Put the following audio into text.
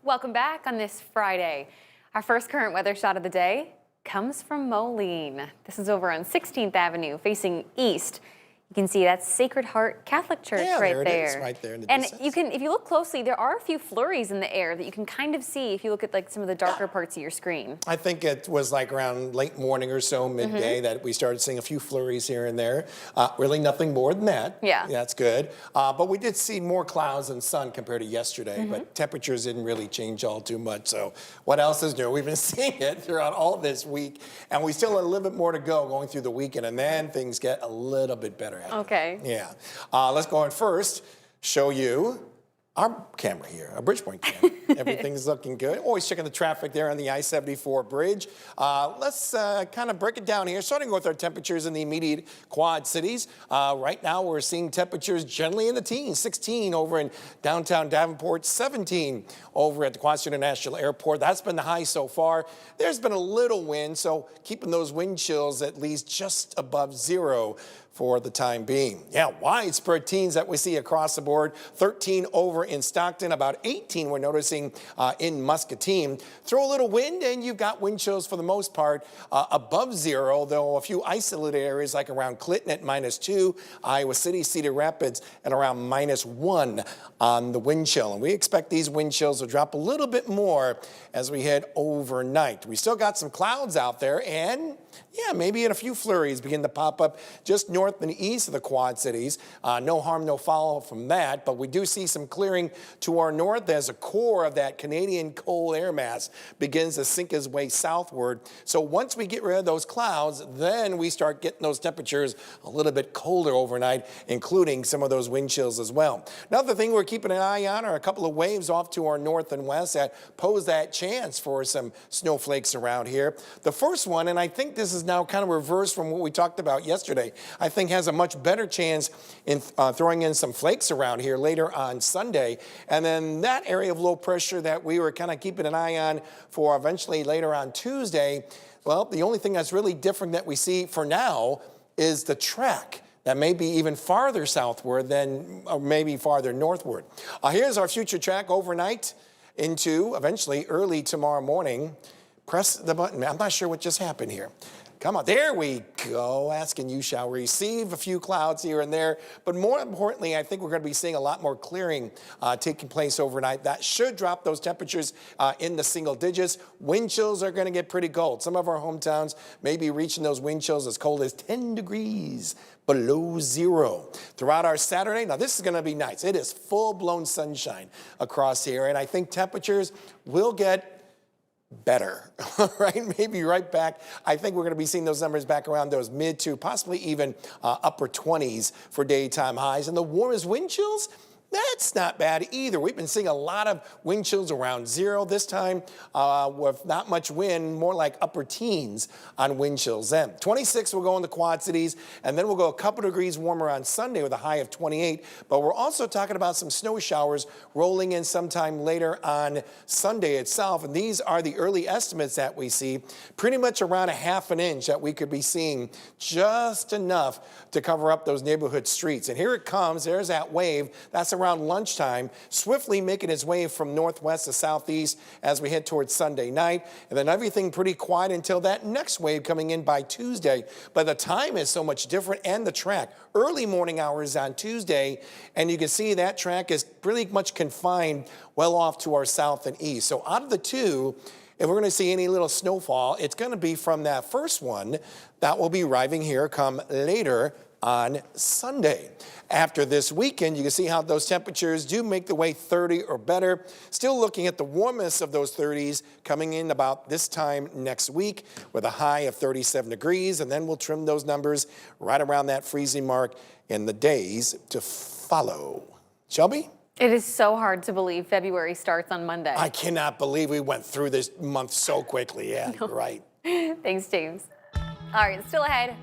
Welcome back on this Friday. Our first current weather shot of the day comes from Moline. This is over on 16th Avenue facing east. You can see that's Sacred Heart Catholic Church right there. There it is, right there in the distance. And if you look closely, there are a few flurries in the air that you can kind of see if you look at like some of the darker parts of your screen. I think it was like around late morning or so, midday, that we started seeing a few flurries here and there. Really nothing more than that. Yeah. That's good. But we did see more clouds and sun compared to yesterday, but temperatures didn't really change all too much. So what else is new? We've been seeing it throughout all this week, and we still have a little bit more to go going through the weekend, and then things get a little bit better. Okay. Yeah. Let's go in first, show you our camera here, a Bridgepoint camera. Everything's looking good. Always checking the traffic there on the I-74 bridge. Let's kind of break it down here, starting with our temperatures in the immediate Quad Cities. Right now, we're seeing temperatures generally in the teens, 16 over in downtown Davenport, 17 over at the Quad City International Airport. That's been the high so far. There's been a little wind, so keeping those wind chills at least just above zero for the time being. Yeah, widespread teens that we see across the board. 13 over in Stockton, about 18 we're noticing in Muscatine. Throw a little wind and you've got wind chills for the most part above zero, though a few isolated areas like around Clinton at -2, Iowa City, Cedar Rapids at around -1 on the wind chill. And we expect these wind chills to drop a little bit more as we head overnight. We still got some clouds out there, and yeah, maybe a few flurries begin to pop up just north and east of the Quad Cities. No harm, no foul from that, but we do see some clearing to our north as a core of that Canadian cold air mass begins to sink its way southward. So once we get rid of those clouds, then we start getting those temperatures a little bit colder overnight, including some of those wind chills as well. Another thing we're keeping an eye on are a couple of waves off to our north and west that pose that chance for some snowflakes around here. The first one, and I think this is now kind of reversed from what we talked about yesterday, I think has a much better chance in throwing in some flakes around here later on Sunday. And then that area of low pressure that we were kind of keeping an eye on for eventually later on Tuesday, well, the only thing that's really different that we see for now is the track that may be even farther southward than, or maybe farther northward. Here's our future track overnight into eventually early tomorrow morning. Press the button. I'm not sure what just happened here. Come on, there we go. Asking you shall receive a few clouds here and there. But more importantly, I think we're going to be seeing a lot more clearing taking place overnight. That should drop those temperatures in the single digits. Wind chills are going to get pretty cold. Some of our hometowns may be reaching those wind chills as cold as 10 degrees below zero. Throughout our Saturday, now this is going to be nice. It is full-blown sunshine across here, and I think temperatures will get better, right? Maybe right back. I think we're going to be seeing those numbers back around those mid to possibly even upper 20s for daytime highs. And the warmest wind chills, that's not bad either. We've been seeing a lot of wind chills around zero this time with not much wind, more like upper teens on wind chills then. 26 will go in the Quad Cities, and then we'll go a couple degrees warmer on Sunday with a high of 28. But we're also talking about some snow showers rolling in sometime later on Sunday itself. And these are the early estimates that we see, pretty much around a ½ an inch that we could be seeing, just enough to cover up those neighborhood streets. And here it comes. There's that wave. That's around lunchtime, swiftly making its way from northwest to southeast as we head towards Sunday night. And then everything pretty quiet until that next wave coming in by Tuesday. But the time is so much different, and the track. Early morning hours on Tuesday, and you can see that track is pretty much confined well off to our south and east. So out of the two, if we're going to see any little snowfall, it's going to be from that first one that will be arriving here come later on Sunday. After this weekend, you can see how those temperatures do make the way 30 or better. Still looking at the warmest of those 30s coming in about this time next week with a high of 37 degrees, and then we'll trim those numbers right around that freezing mark in the days to follow. Shelby? It is so hard to believe February starts on Monday. I cannot believe we went through this month so quickly. Yeah, right. Thanks, James. All right, still ahead.